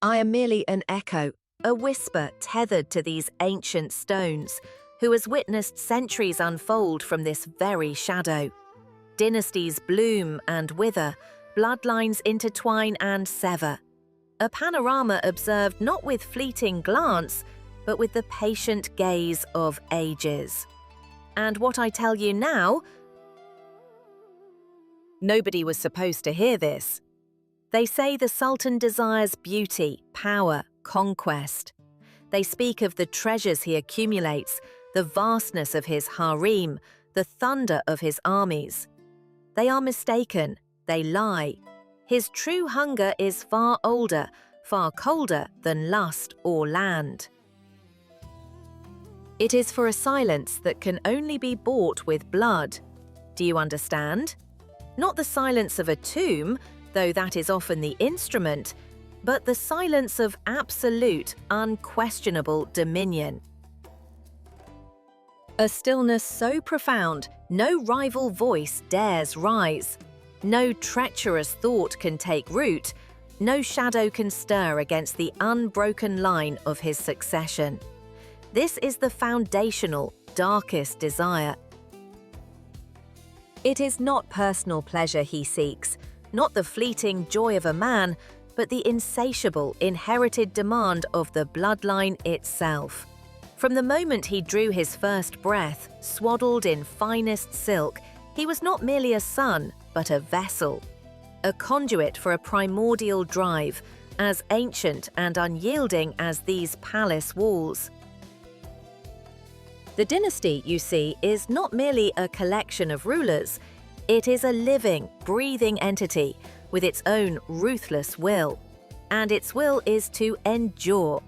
I am merely an echo, a whisper tethered to these ancient stones, who has witnessed centuries unfold from this very shadow. Dynasties bloom and wither, bloodlines intertwine and sever. A panorama observed not with fleeting glance, but with the patient gaze of ages. And what I tell you now, nobody was supposed to hear this. They say the Sultan desires beauty, power, conquest. They speak of the treasures he accumulates, the vastness of his harem, the thunder of his armies. They are mistaken, they lie. His true hunger is far older, far colder than lust or land. It is for a silence that can only be bought with blood. Do you understand? Not the silence of a tomb, though that is often the instrument, but the silence of absolute, unquestionable dominion. A stillness so profound, no rival voice dares rise. No treacherous thought can take root, no shadow can stir against the unbroken line of his succession. This is the foundational, darkest desire. It is not personal pleasure he seeks, not the fleeting joy of a man, but the insatiable, inherited demand of the bloodline itself. From the moment he drew his first breath, swaddled in finest silk, he was not merely a son, but a vessel, a conduit for a primordial drive, as ancient and unyielding as these palace walls. The dynasty, you see, is not merely a collection of rulers. It is a living, breathing entity with its own ruthless will. And its will is to endure,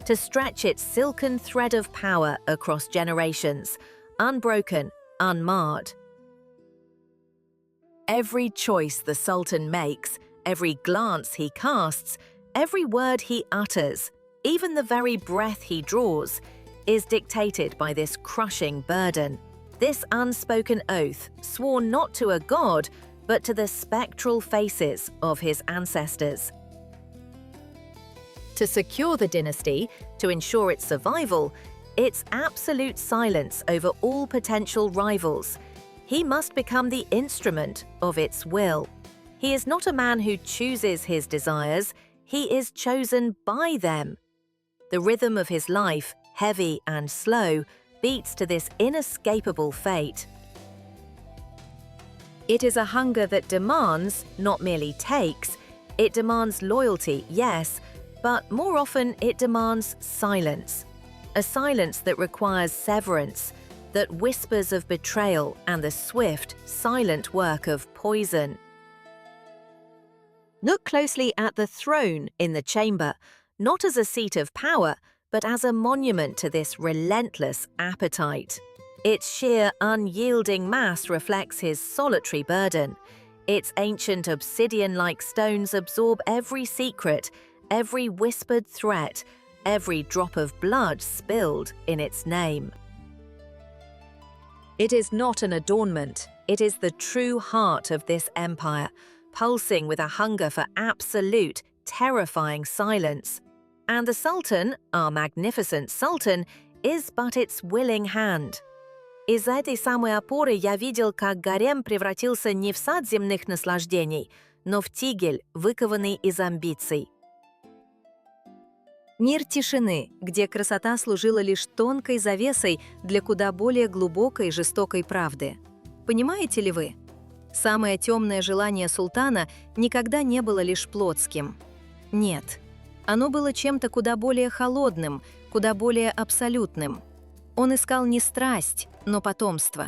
to stretch its silken thread of power across generations, unbroken, unmarred. Every choice the Sultan makes, every glance he casts, every word he utters, even the very breath he draws, is dictated by this crushing burden, this unspoken oath sworn not to a god, but to the spectral faces of his ancestors. To secure the dynasty, to ensure its survival, its absolute silence over all potential rivals, he must become the instrument of its will. He is not a man who chooses his desires, he is chosen by them. The rhythm of his life, heavy and slow, beats to this inescapable fate. It is a hunger that demands, not merely takes. It demands loyalty, yes, but more often it demands silence. A silence that requires severance, that whispers of betrayal and the swift, silent work of poison. Look closely at the throne in the chamber, not as a seat of power, but as a monument to this relentless appetite. Its sheer, unyielding mass reflects his solitary burden. Its ancient obsidian-like stones absorb every secret, every whispered threat, every drop of blood spilled in its name. It is not an adornment, it is the true heart of this empire, pulsing with a hunger for absolute, terrifying silence. And the Sultan, our magnificent Sultan, is but its willing hand. Из этой самой опоры я видел, как гарем превратился не в сад земных наслаждений, но в тигель, выкованный из амбиций. Мир тишины, где красота служила лишь тонкой завесой для куда более глубокой и жестокой правды. Понимаете ли вы? Самое темное желание султана никогда не было лишь плотским. Нет. Оно было чем-то куда более холодным, куда более абсолютным. Он искал не страсть, но потомство.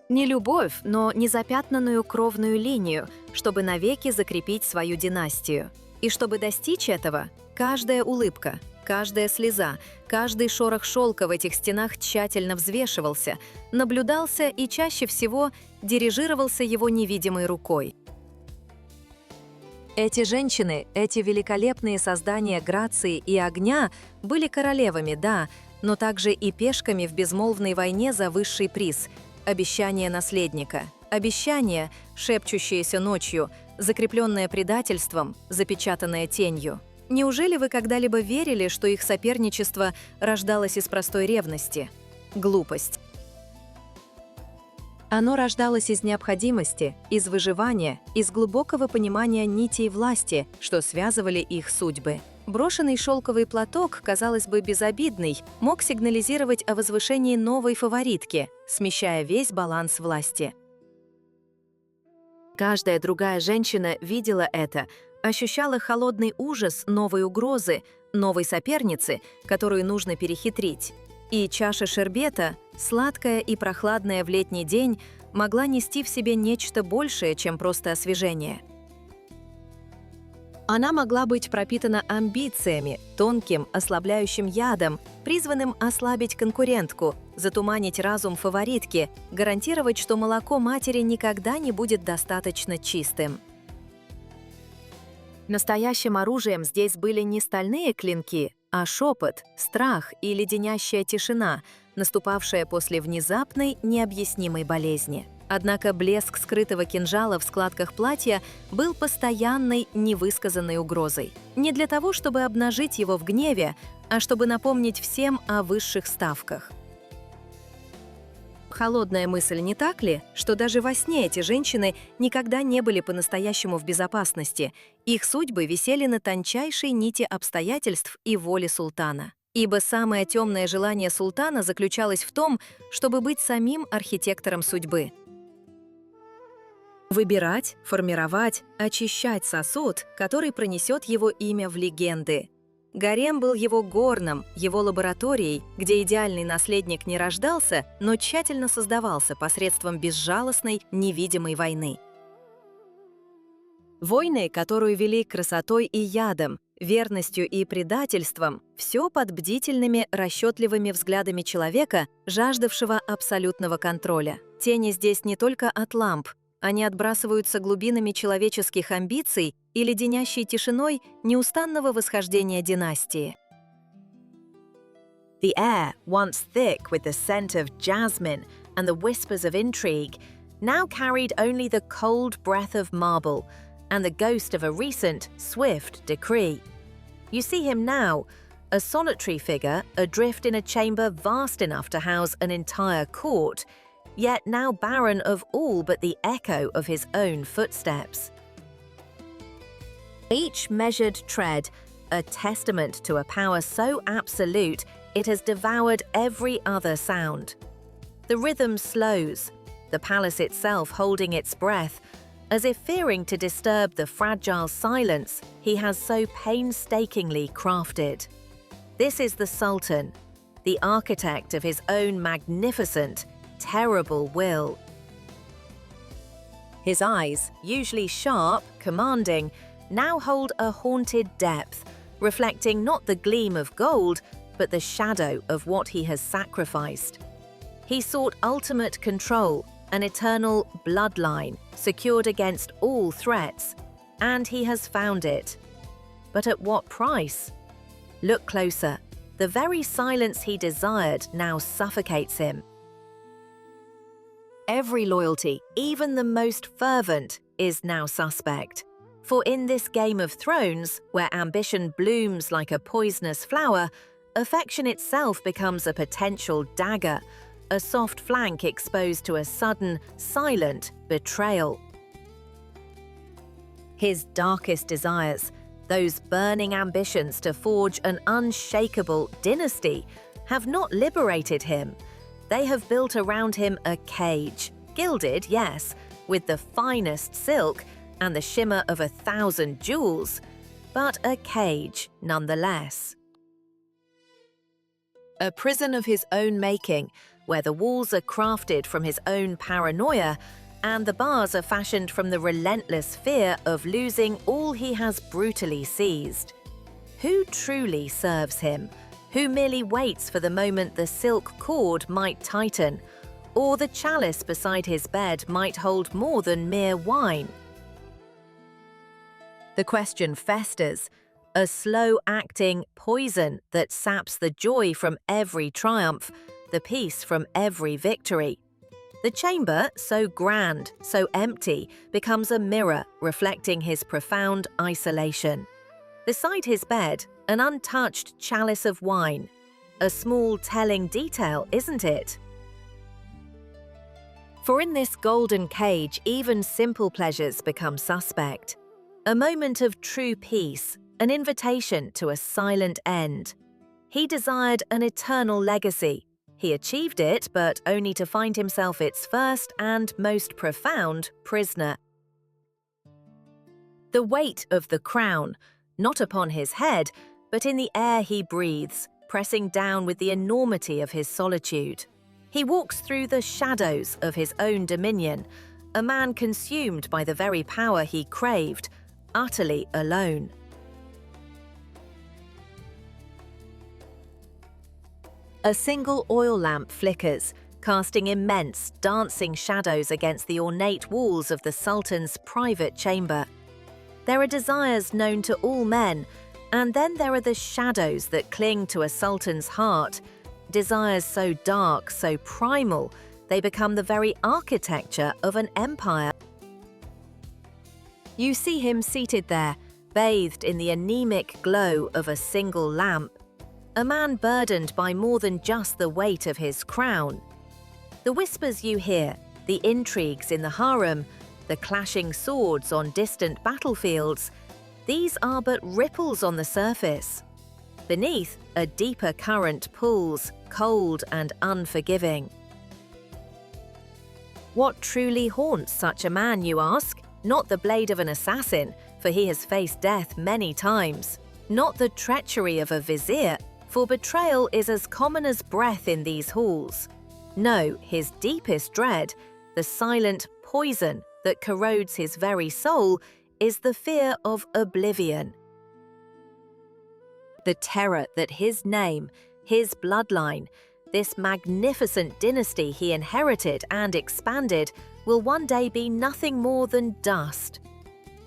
Не любовь, но незапятнанную кровную линию, чтобы навеки закрепить свою династию. И чтобы достичь этого, каждая улыбка, каждая слеза, каждый шорох шелка в этих стенах тщательно взвешивался, наблюдался и чаще всего дирижировался его невидимой рукой. Эти женщины, эти великолепные создания грации и огня были королевами, да, но также и пешками в безмолвной войне за высший приз – обещание наследника. Обещание, шепчущееся ночью, закрепленное предательством, запечатанное тенью. Неужели вы когда-либо верили, что их соперничество рождалось из простой ревности? Глупость. Оно рождалось из необходимости, из выживания, из глубокого понимания нитей власти, что связывали их судьбы. Брошенный шелковый платок, казалось бы, безобидный, мог сигнализировать о возвышении новой фаворитки, смещая весь баланс власти. Каждая другая женщина видела это, ощущала холодный ужас новой угрозы, новой соперницы, которую нужно перехитрить. И чаша шербета, сладкая и прохладная в летний день, могла нести в себе нечто большее, чем просто освежение. Она могла быть пропитана амбициями, тонким, ослабляющим ядом, призванным ослабить конкурентку, затуманить разум фаворитки, гарантировать, что молоко матери никогда не будет достаточно чистым. Настоящим оружием здесь были не стальные клинки, а шепот, страх и леденящая тишина, наступавшая после внезапной, необъяснимой болезни. Однако блеск скрытого кинжала в складках платья был постоянной, невысказанной угрозой. Не для того, чтобы обнажить его в гневе, а чтобы напомнить всем о высших ставках. Холодная мысль, не так ли, что даже во сне эти женщины никогда не были по-настоящему в безопасности, их судьбы висели на тончайшей нити обстоятельств и воли султана. Ибо самое темное желание султана заключалось в том, чтобы быть самим архитектором судьбы. Выбирать, формировать, очищать сосуд, который пронесет его имя в легенды. Гарем был его горном, его лабораторией, где идеальный наследник не рождался, но тщательно создавался посредством безжалостной, невидимой войны. Войны, которую вели красотой и ядом, верностью и предательством, все под бдительными, расчетливыми взглядами человека, жаждавшего абсолютного контроля. Тени здесь не только от ламп, они отбрасываются глубинами человеческих амбиций и леденящей тишиной неустанного восхождения династии. The air, once thick with the scent of jasmine and the whispers of intrigue, now carried only the cold breath of marble and the ghost of a recent, swift decree. You see him now, a solitary figure adrift in a chamber vast enough to house an entire court, yet now barren of all but the echo of his own footsteps. Each measured tread, a testament to a power so absolute it has devoured every other sound. The rhythm slows, the palace itself holding its breath, as if fearing to disturb the fragile silence he has so painstakingly crafted. This is the Sultan, the architect of his own magnificent, terrible will. His eyes, usually sharp, commanding, now hold a haunted depth, reflecting not the gleam of gold, but the shadow of what he has sacrificed. He sought ultimate control, an eternal bloodline, secured against all threats, and he has found it. But at what price? Look closer. The very silence he desired now suffocates him. Every loyalty, even the most fervent, is now suspect. For in this Game of Thrones, where ambition blooms like a poisonous flower, affection itself becomes a potential dagger, a soft flank exposed to a sudden, silent betrayal. His darkest desires, those burning ambitions to forge an unshakable dynasty, have not liberated him. They have built around him a cage, gilded, yes, with the finest silk and the shimmer of 1,000 jewels, but a cage nonetheless. A prison of his own making, where the walls are crafted from his own paranoia and the bars are fashioned from the relentless fear of losing all he has brutally seized. Who truly serves him? Who merely waits for the moment the silk cord might tighten, or the chalice beside his bed might hold more than mere wine? The question festers, a slow-acting poison that saps the joy from every triumph, the peace from every victory. The chamber, so grand, so empty, becomes a mirror reflecting his profound isolation. Beside his bed, an untouched chalice of wine. A small telling detail, isn't it? For in this golden cage, even simple pleasures become suspect. A moment of true peace, an invitation to a silent end. He desired an eternal legacy. He achieved it, but only to find himself its first and most profound prisoner. The weight of the crown, not upon his head, but in the air he breathes, pressing down with the enormity of his solitude. He walks through the shadows of his own dominion, a man consumed by the very power he craved, utterly alone. A single oil lamp flickers, casting immense, dancing shadows against the ornate walls of the Sultan's private chamber. There are desires known to all men, and then there are the shadows that cling to a sultan's heart, desires so dark, so primal, they become the very architecture of an empire. You see him seated there, bathed in the anemic glow of a single lamp, a man burdened by more than just the weight of his crown. The whispers you hear, the intrigues in the harem, the clashing swords on distant battlefields, these are but ripples on the surface. Beneath, a deeper current pulls, cold and unforgiving. What truly haunts such a man, you ask? Not the blade of an assassin, for he has faced death many times. Not the treachery of a vizier, for betrayal is as common as breath in these halls. No, his deepest dread, the silent poison that corrodes his very soul, is the fear of oblivion. The terror that his name, his bloodline, this magnificent dynasty he inherited and expanded will one day be nothing more than dust.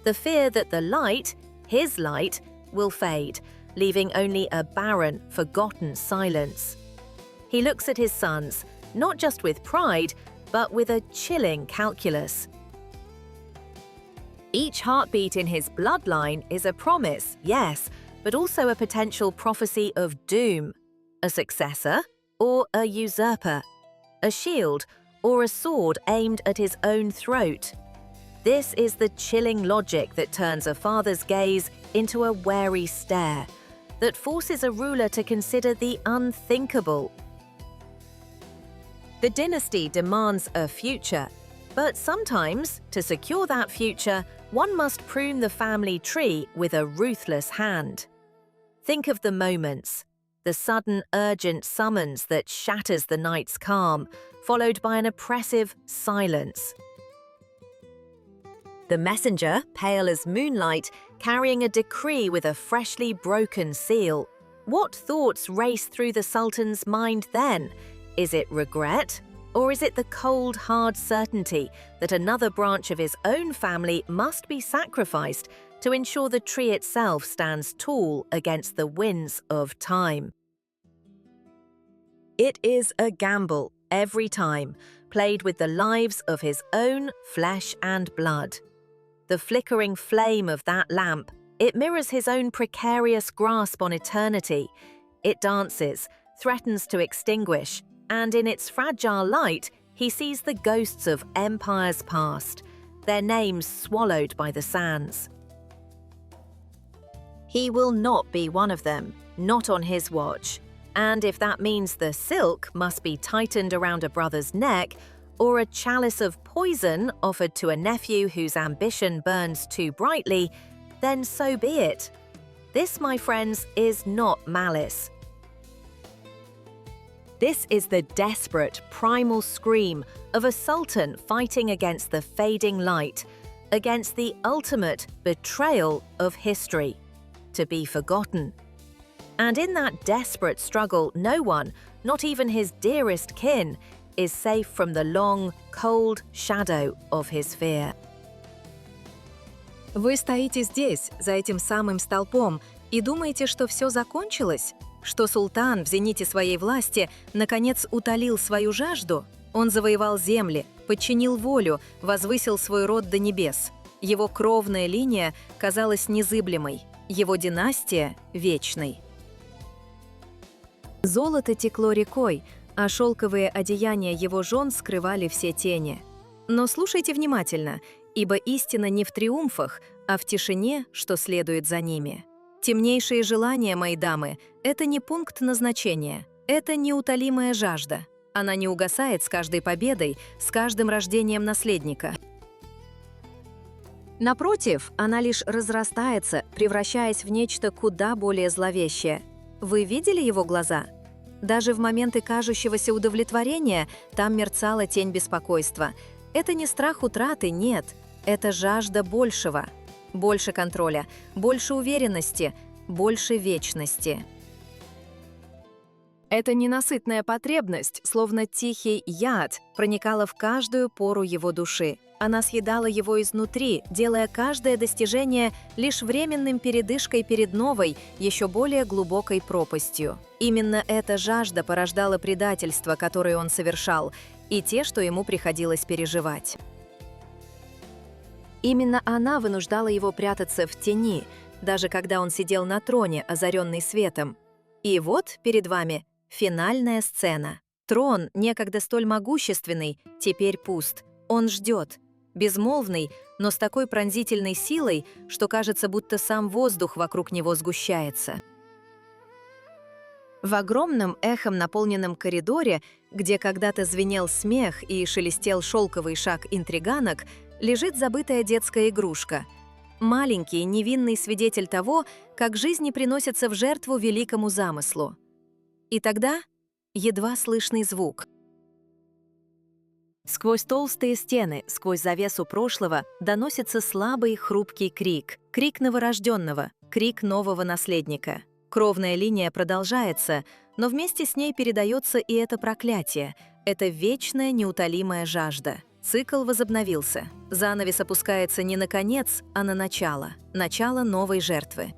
The fear that the light, his light, will fade, leaving only a barren, forgotten silence. He looks at his sons, not just with pride, but with a chilling calculus. Each heartbeat in his bloodline is a promise, yes, but also a potential prophecy of doom. A successor or a usurper, a shield or a sword aimed at his own throat. This is the chilling logic that turns a father's gaze into a wary stare, that forces a ruler to consider the unthinkable. The dynasty demands a future, but sometimes, to secure that future, one must prune the family tree with a ruthless hand. Think of the moments, the sudden urgent summons that shatters the night's calm, followed by an oppressive silence. The messenger, pale as moonlight, carrying a decree with a freshly broken seal. What thoughts race through the Sultan's mind then? Is it regret? Or is it the cold, hard certainty that another branch of his own family must be sacrificed to ensure the tree itself stands tall against the winds of time? It is a gamble, every time, played with the lives of his own flesh and blood. The flickering flame of that lamp, it mirrors his own precarious grasp on eternity. It dances, threatens to extinguish, and in its fragile light, he sees the ghosts of empires past, their names swallowed by the sands. He will not be one of them, not on his watch. And if that means the silk must be tightened around a brother's neck, or a chalice of poison offered to a nephew whose ambition burns too brightly, then so be it. This, my friends, is not malice. This is the desperate, primal scream of a sultan fighting against the fading light, against the ultimate betrayal of history, to be forgotten. And in that desperate struggle, no one, not even his dearest kin, is safe from the long, cold shadow of his fear. Вы стоите здесь, за этим самым столпом, и думаете, что все закончилось? Что султан в зените своей власти наконец утолил свою жажду? Он завоевал земли, подчинил волю, возвысил свой род до небес. Его кровная линия казалась незыблемой, его династия – вечной. Золото текло рекой, а шелковые одеяния его жен скрывали все тени. Но слушайте внимательно, ибо истина не в триумфах, а в тишине, что следует за ними. Темнейшие желания, мои дамы, это не пункт назначения, это неутолимая жажда. Она не угасает с каждой победой, с каждым рождением наследника. Напротив, она лишь разрастается, превращаясь в нечто куда более зловещее. Вы видели его глаза? Даже в моменты кажущегося удовлетворения там мерцала тень беспокойства. Это не страх утраты, нет, это жажда большего. Больше контроля, больше уверенности, больше вечности. Эта ненасытная потребность, словно тихий яд, проникала в каждую пору его души. Она съедала его изнутри, делая каждое достижение лишь временным передышкой перед новой, еще более глубокой пропастью. Именно эта жажда порождала предательство, которое он совершал, и те, что ему приходилось переживать. Именно она вынуждала его прятаться в тени, даже когда он сидел на троне, озаренный светом. И вот перед вами финальная сцена. Трон, некогда столь могущественный, теперь пуст. Он ждет. Безмолвный, но с такой пронзительной силой, что кажется, будто сам воздух вокруг него сгущается. В огромном эхом наполненном коридоре, где когда-то звенел смех и шелестел шелковый шаг интриганок, лежит забытая детская игрушка. Маленький, невинный свидетель того, как жизни приносятся в жертву великому замыслу. И тогда едва слышный звук. Сквозь толстые стены, сквозь завесу прошлого доносится слабый, хрупкий крик. Крик новорожденного, крик нового наследника. Кровная линия продолжается, но вместе с ней передается и это проклятие, это вечная неутолимая жажда. Цикл возобновился. Занавес опускается не на конец, а на начало. Начало новой жертвы.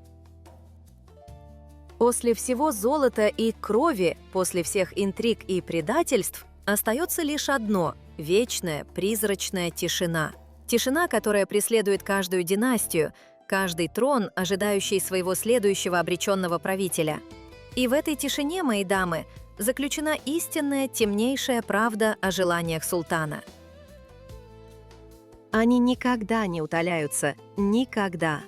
После всего золота и крови, после всех интриг и предательств, остается лишь одно – вечная, призрачная тишина. Тишина, которая преследует каждую династию, каждый трон, ожидающий своего следующего обреченного правителя. И в этой тишине, мои дамы, заключена истинная, темнейшая правда о желаниях султана. Они никогда не утоляются, никогда.